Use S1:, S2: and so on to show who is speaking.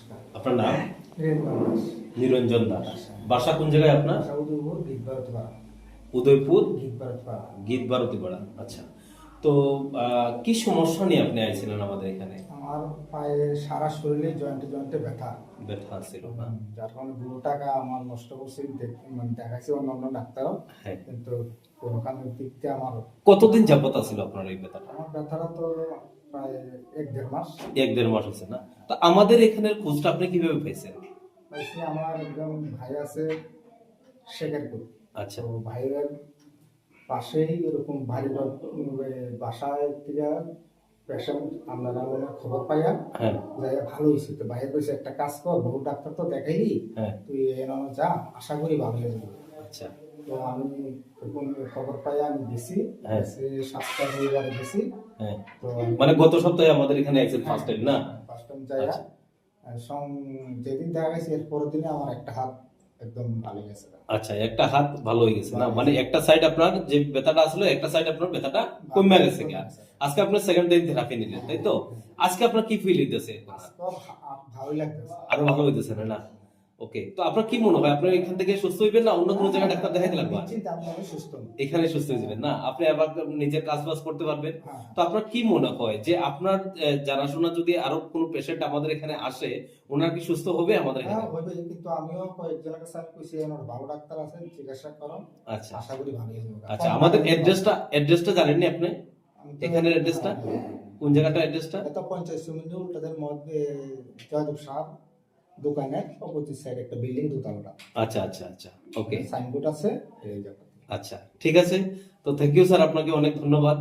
S1: নমস্কার।
S2: আপনার নাম?
S1: নিরঞ্জন দাস।
S2: নিরঞ্জন দাস। বাসা কোন জায়গায় আপনার?
S1: বাসা উদয়পুর গীতভারতপাড়া।
S2: উদয়পুর
S1: গীতভারতপাড়া।
S2: গীতবারতীপাড়া। আচ্ছা, তো কি সমস্যা নিয়ে আপনি আইছিলেন আমাদের এখানে?
S1: আমার পায়ে সারা শরীরে জয়েন্টে জয়েন্টে ব্যথা।
S2: ব্যথা ছিল না?
S1: যার কারণে বহু টাকা আমার নষ্ট করছি, মানে দেখাইছি অন্য ডাক্তারও,
S2: হ্যাঁ।
S1: কিন্তু কোনো কারণের দিক দিয়ে আমার
S2: কতদিন যাবত ছিল আপনার এই ব্যথাটা?
S1: আমার ব্যথাটা তো প্রায় 1-1.5 মাস।
S2: 1-1.5 মাস হয়েছে না? তো আমাদের এখানের খোঁজটা আপনি কিভাবে পেয়েছেন?
S1: পাইছি, আমার একদম ভাই আছে শেখেরপুর।
S2: আচ্ছা।
S1: তো ভাইয়ের পাশেই এরকম ভারী বাসায় থেকে পেশেন্ট আমরা খবর পাইয়া
S2: হ্যাঁ।
S1: যাই ভালো হয়েছে। তো ভাইয়ের কইছে একটা কাজ কর, বহু ডাক্তার তো দেখাইলি,
S2: হ্যাঁ।
S1: তুই এনে যা, আশা করি ভালো হয়ে যাবে।
S2: আচ্ছা।
S1: তো আমি তখন খবর পাইয়া আমি গেছি,
S2: হ্যাঁ।
S1: 7টা রবিবারে গেছি।
S2: হ্যাঁ,
S1: তো
S2: মানে গত সপ্তাহে আমাদের এখানে আইছেন ফার্স্ট টাইম না?
S1: ফার্স্ট টাইম যাইয়া
S2: আচ্ছা।
S1: যেদিন দেখা গেছে এর পরের দিনে আমার একটা হাত একদম ভালো গেছে।
S2: আচ্ছা, একটা হাত ভালো হয়ে গেছে না? মানে একটা সাইড আপনার যে ব্যথাটা আসলে একটা সাইড আপনার ব্যথাটা কমে গেছে কি? আজকে আপনার সেকেন্ড টাইম থেরাপি নিলেন, তাই তো? আজকে আপনার কি ফিল হইতেছে?
S1: ভালো লাগতেছে।
S2: আরো ভালো হইতেছে না? ওকে, তো আপনার কি মনে হয় আপনার এখান থেকে সুস্থ হইবেন না অন্য কোনো জায়গায় ডাক্তার দেখাইতে লাগবে?
S1: চিন্তা আমি সুস্থ হই।
S2: এখানে সুস্থ হয়ে যাবেন না? আপনি আবার নিজের কাজ বাজ করতে পারবেন।
S1: হ্যাঁ।
S2: তো আপনার কি মনে হয় যে আপনার জানাশোনা যদি আরো কোনো পেশেন্ট আমাদের এখানে আসে, ওনার কি সুস্থ হবে আমাদের
S1: হ্যাঁ
S2: এখানে?
S1: হবে, কিন্তু আমিও কয়েকজনের কাছে কইছি আমার ভালো ডাক্তার আছেন, চিকিৎসা করুন।
S2: আচ্ছা।
S1: আশা করি ভালো হয়ে যাবে।
S2: আচ্ছা, আমাদের অ্যাড্রেসটা জানেননি আপনি?
S1: আমি তো-
S2: এখানের অ্যাড্রেসটা কোন জায়গাটা অ্যাড্রেসটা?
S1: এটা 50 মিনিট উল্টাদের মধ্যে জয়দেব সাহ দোকানের অপোজিট সাইড একটা বিল্ডিং, দোতলাটা।
S2: আচ্ছা আচ্ছা আচ্ছা, ওকে।
S1: সাইনবোর্ড আছে এই জায়গাতে।
S2: আচ্ছা, ঠিক আছে। তো থ্যাংক ইউ স্যার, আপনাকে অনেক ধন্যবাদ।